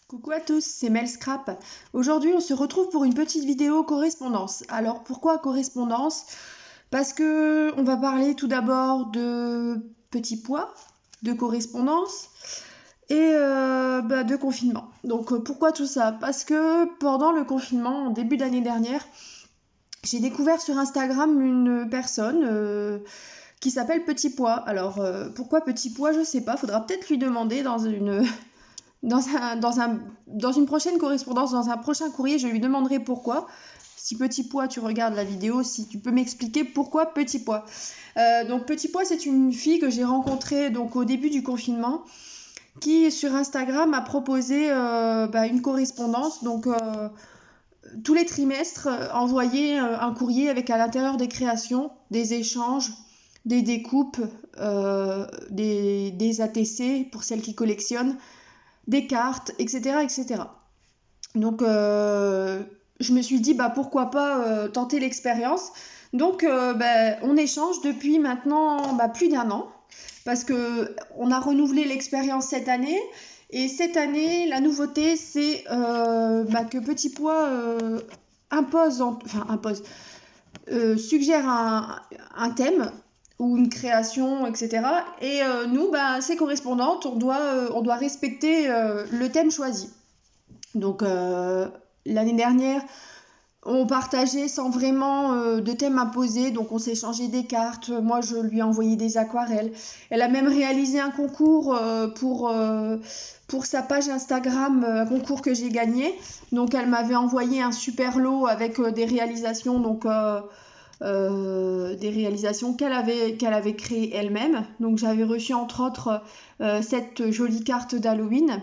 Coucou à tous, c'est Mel Scrap. Aujourd'hui, on se retrouve pour une petite vidéo correspondance. Alors, pourquoi correspondance? Parce que on va parler tout d'abord de petits pois, de correspondance et de confinement. Donc, pourquoi tout ça? Parce que pendant le confinement, en début d'année dernière, j'ai découvert sur Instagram une personne qui s'appelle Petit Pois. Alors, pourquoi Petit Pois? Je sais pas, faudra peut-être lui demander dans une prochaine correspondance, dans un prochain courrier, je lui demanderai pourquoi. Si Petit Pois, tu regardes la vidéo, si tu peux m'expliquer pourquoi Petit Pois. Donc Petit Pois, c'est une fille que j'ai rencontrée donc, au début du confinement, qui sur Instagram a proposé une correspondance. Donc tous les trimestres, envoyer un courrier avec à l'intérieur des créations, des échanges, des découpes, des ATC pour celles qui collectionnent, des cartes, etc. etc. Donc je me suis dit pourquoi pas tenter l'expérience. Donc on échange depuis maintenant plus d'un an parce que on a renouvelé l'expérience cette année. Et cette année, la nouveauté, c'est que Petit Pois suggère un thème ou une création, etc. Et nous, ces correspondantes, on doit respecter le thème choisi. Donc l'année dernière, on partageait sans vraiment de thème imposé, donc on s'est échangé des cartes. Moi, je lui ai envoyé des aquarelles. Elle a même réalisé un concours pour sa page Instagram, un concours que j'ai gagné. Donc elle m'avait envoyé un super lot avec des réalisations, des réalisations qu'elle avait créées elle-même. Donc j'avais reçu entre autres cette jolie carte d'Halloween.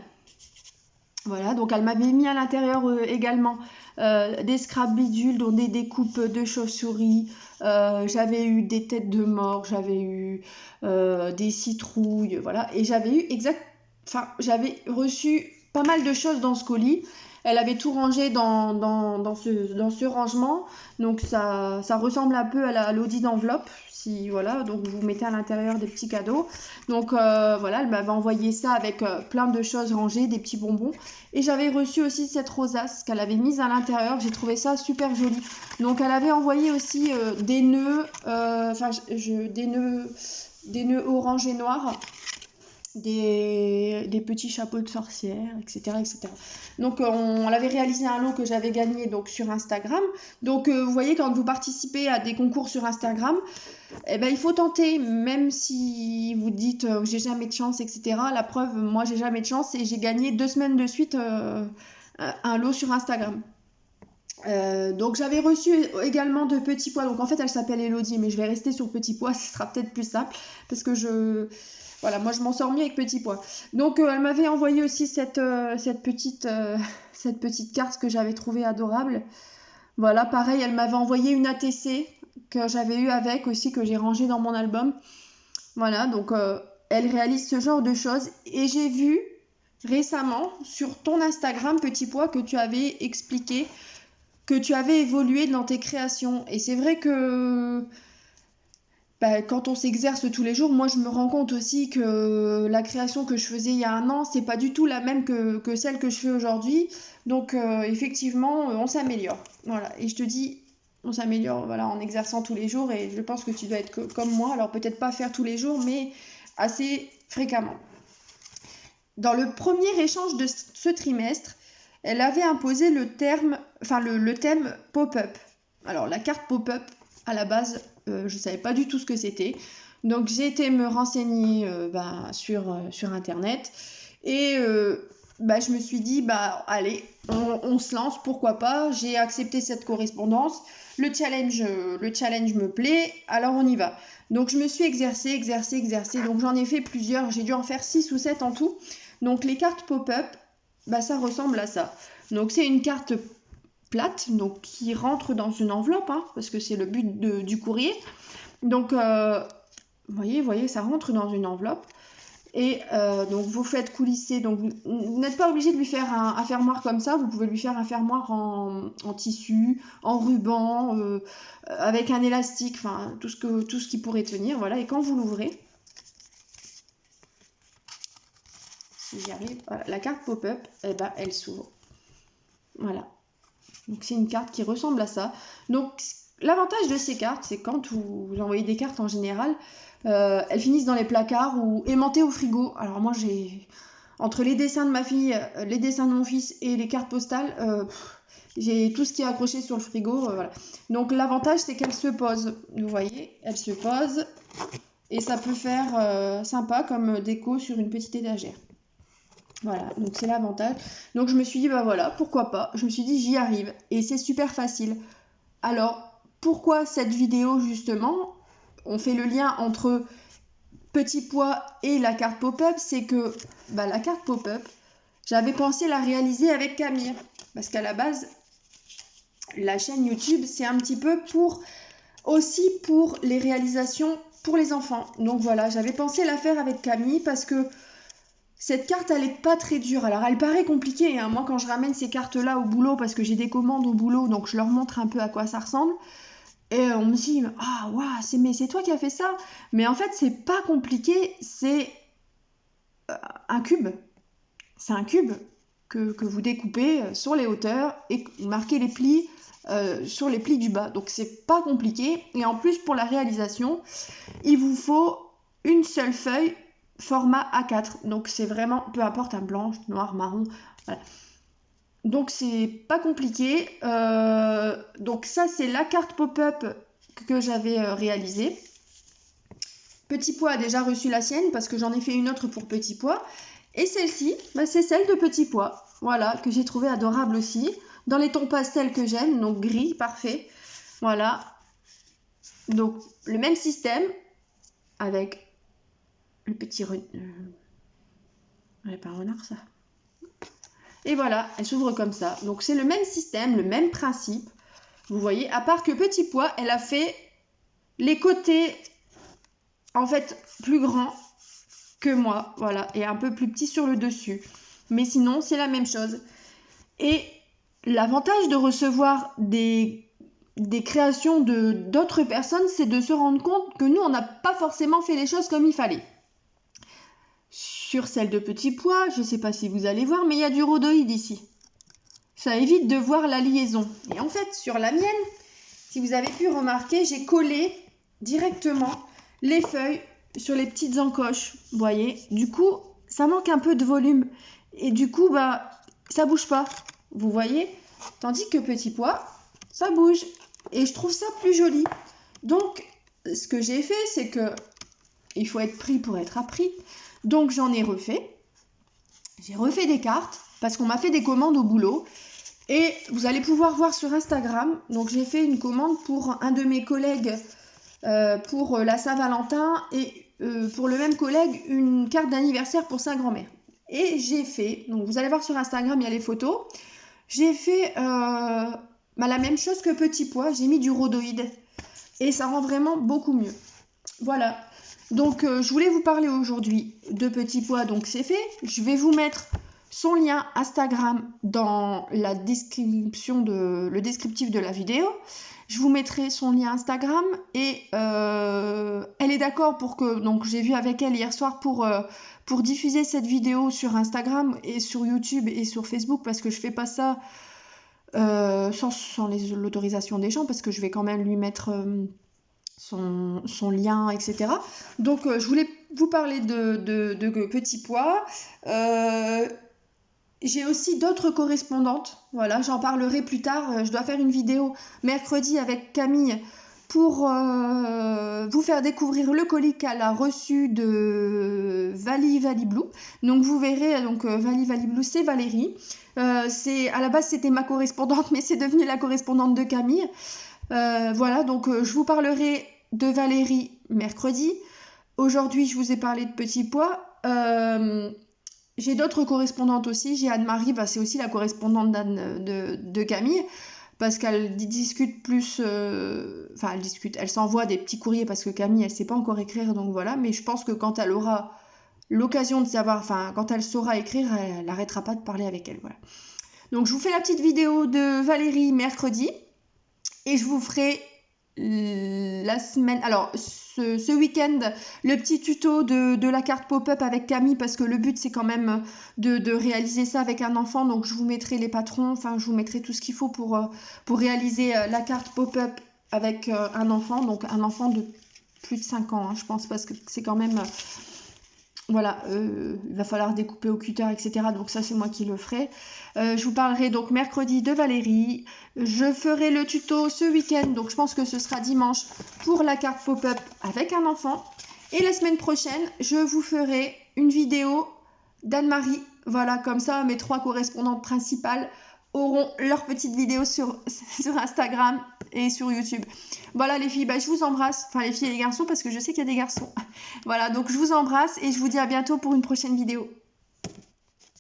Voilà, donc elle m'avait mis à l'intérieur également des scraps bidules, dont des découpes de chauves-souris. J'avais eu des têtes de mort, j'avais eu des citrouilles, voilà. Et j'avais reçu pas mal de choses dans ce colis. Elle avait tout rangé dans ce rangement. Donc ça ressemble un peu à l'audit d'enveloppe. Voilà, donc vous mettez à l'intérieur des petits cadeaux. Donc voilà, elle m'avait envoyé ça avec plein de choses rangées, des petits bonbons. Et j'avais reçu aussi cette rosace qu'elle avait mise à l'intérieur. J'ai trouvé ça super joli. Donc elle avait envoyé aussi des nœuds, des nœuds orange et noirs. Des petits chapeaux de sorcière, etc. etc. Donc on avait réalisé un lot que j'avais gagné donc, sur Instagram. Donc vous voyez, quand vous participez à des concours sur Instagram, il faut tenter, même si vous dites j'ai jamais de chance, etc. La preuve, moi j'ai jamais de chance et j'ai gagné 2 semaines de suite un lot sur Instagram. Donc j'avais reçu également de Petits Pois. Donc en fait elle s'appelle Elodie, mais je vais rester sur Petits Pois, ce sera peut-être plus simple parce que voilà, moi je m'en sors mieux avec Petits Pois. Donc elle m'avait envoyé aussi cette petite carte que j'avais trouvée adorable. Voilà, pareil, elle m'avait envoyé une ATC que j'avais eu avec aussi, que j'ai rangée dans mon album. Voilà, donc elle réalise ce genre de choses. Et j'ai vu récemment sur ton Instagram, Petit Pois, que tu avais expliqué que tu avais évolué dans tes créations. Et c'est vrai que quand on s'exerce tous les jours, moi je me rends compte aussi que la création que je faisais il y a un an, c'est pas du tout la même que celle que je fais aujourd'hui. Donc effectivement, on s'améliore. Voilà. Et je te dis, on s'améliore voilà, en exerçant tous les jours. Et je pense que tu dois être comme moi. Alors peut-être pas faire tous les jours, mais assez fréquemment. Dans le premier échange de ce trimestre, elle avait imposé le thème pop-up. Alors la carte pop-up, à la base, je ne savais pas du tout ce que c'était. Donc j'ai été me renseigner sur internet et je me suis dit allez, on se lance, pourquoi pas. J'ai accepté cette correspondance. Le challenge me plaît, alors on y va. Donc je me suis exercée. Donc j'en ai fait plusieurs, j'ai dû en faire 6 ou 7 en tout. Donc les cartes pop-up, ça ressemble à ça. Donc c'est une carte plate, donc qui rentre dans une enveloppe, parce que c'est le but du courrier. Donc vous voyez, ça rentre dans une enveloppe. Et donc vous faites coulisser. Donc vous n'êtes pas obligé de lui faire un fermoir comme ça. Vous pouvez lui faire un fermoir en tissu, en ruban, avec un élastique, enfin tout ce qui pourrait tenir. Voilà. Et quand vous l'ouvrez, si j'y arrive, voilà, la carte pop-up, eh ben, elle s'ouvre. Voilà. Donc c'est une carte qui ressemble à ça. Donc l'avantage de ces cartes, c'est quand vous envoyez des cartes en général, elles finissent dans les placards ou aimantées au frigo. Alors moi j'ai, entre les dessins de ma fille, les dessins de mon fils et les cartes postales, j'ai tout ce qui est accroché sur le frigo. Voilà. Donc l'avantage c'est qu'elle se pose. Vous voyez, elle se pose et ça peut faire sympa comme déco sur une petite étagère. Voilà, donc c'est l'avantage. Donc je me suis dit, bah voilà, pourquoi pas. Je me suis dit, j'y arrive. Et c'est super facile. Alors, pourquoi cette vidéo, justement? On fait le lien entre Petit Pois et la carte pop-up. C'est que bah, la carte pop-up, j'avais pensé la réaliser avec Camille. Parce qu'à la base, la chaîne YouTube, c'est un petit peu aussi pour les réalisations pour les enfants. Donc voilà, j'avais pensé la faire avec Camille parce que cette carte, elle est pas très dure. Alors, elle paraît compliquée. Hein. Moi, quand je ramène ces cartes-là au boulot, parce que j'ai des commandes au boulot, donc je leur montre un peu à quoi ça ressemble. Et on me dit, ah, waouh, mais c'est toi qui as fait ça. Mais en fait, c'est pas compliqué. C'est un cube. C'est un cube que vous découpez sur les hauteurs et vous marquez les plis sur les plis du bas. Donc, c'est pas compliqué. Et en plus, pour la réalisation, il vous faut une seule feuille format A4, donc c'est vraiment, peu importe, un blanche, noir, marron, voilà. Donc c'est pas compliqué. Donc ça c'est la carte pop-up que j'avais réalisée. Petit Pois a déjà reçu la sienne parce que j'en ai fait une autre pour Petit Pois. Et celle-ci, bah, c'est celle de Petit Pois, voilà, que j'ai trouvé adorable aussi, dans les tons pastels que j'aime, donc gris, parfait, voilà. Donc le même système avec le petit pas un renard ça. Et voilà, elle s'ouvre comme ça. Donc c'est le même système, le même principe. Vous voyez, à part que Petit Pois, elle a fait les côtés en fait plus grands que moi, voilà, et un peu plus petit sur le dessus. Mais sinon, c'est la même chose. Et l'avantage de recevoir des créations d'autres personnes, c'est de se rendre compte que nous, on n'a pas forcément fait les choses comme il fallait. Sur celle de Petit Pois, je ne sais pas si vous allez voir, mais il y a du rhodoïde ici. Ça évite de voir la liaison. Et en fait, sur la mienne, si vous avez pu remarquer, j'ai collé directement les feuilles sur les petites encoches. Vous voyez, du coup, ça manque un peu de volume. Et du coup, bah, ça bouge pas. Vous voyez, tandis que Petit Pois, ça bouge. Et je trouve ça plus joli. Donc, ce que j'ai fait, c'est que il faut être pris pour être appris. Donc j'en ai refait. J'ai refait des cartes parce qu'on m'a fait des commandes au boulot. Et vous allez pouvoir voir sur Instagram. Donc j'ai fait une commande pour un de mes collègues pour la Saint-Valentin et pour le même collègue une carte d'anniversaire pour sa grand-mère. Et j'ai fait, donc vous allez voir sur Instagram, il y a les photos. J'ai fait la même chose que Petit Pois. J'ai mis du rhodoïde et ça rend vraiment beaucoup mieux. Voilà. Donc je voulais vous parler aujourd'hui de Petit Pois, donc c'est fait. Je vais vous mettre son lien Instagram dans la description le descriptif de la vidéo. Je vous mettrai son lien Instagram et elle est d'accord pour que, donc j'ai vu avec elle hier soir pour diffuser cette vidéo sur Instagram et sur YouTube et sur Facebook parce que je fais pas ça sans l'autorisation des gens parce que je vais quand même lui mettre son lien, etc. Donc je voulais vous parler de Petit Pois. J'ai aussi d'autres correspondantes, voilà, j'en parlerai plus tard. Je dois faire une vidéo mercredi avec Camille pour vous faire découvrir le colis qu'elle a reçu de Vali Blue. Donc vous verrez, donc Vali Blue, c'est Valérie. À la base c'était ma correspondante, mais c'est devenu la correspondante de Camille. Voilà, donc je vous parlerai de Valérie mercredi. Aujourd'hui, je vous ai parlé de Petit Pois. J'ai d'autres correspondantes aussi. J'ai Anne-Marie, bah, c'est aussi la correspondante de Camille, parce qu'elle discute plus... elle discute, elle s'envoie des petits courriers, parce que Camille, elle ne sait pas encore écrire, donc voilà. Mais je pense que quand elle aura l'occasion de savoir, quand elle saura écrire, elle n'arrêtera pas de parler avec elle, voilà. Donc je vous fais la petite vidéo de Valérie mercredi, et je vous ferai la semaine, alors ce week-end, le petit tuto de la carte pop-up avec Camille, parce que le but c'est quand même de réaliser ça avec un enfant, donc je vous mettrai les patrons, enfin je vous mettrai tout ce qu'il faut pour réaliser la carte pop-up avec un enfant, donc un enfant de plus de 5 ans, hein, je pense, parce que c'est quand même... voilà, il va falloir découper au cutter, etc. Donc ça, c'est moi qui le ferai. Je vous parlerai donc mercredi de Valérie. Je ferai le tuto ce week-end, donc je pense que ce sera dimanche pour la carte pop-up avec un enfant. Et la semaine prochaine, je vous ferai une vidéo d'Anne-Marie. Voilà, comme ça, mes 3 correspondantes principales auront leur petite vidéo sur Instagram et sur YouTube. Voilà les filles, je vous embrasse, enfin les filles et les garçons, parce que je sais qu'il y a des garçons. Voilà, donc je vous embrasse et je vous dis à bientôt pour une prochaine vidéo.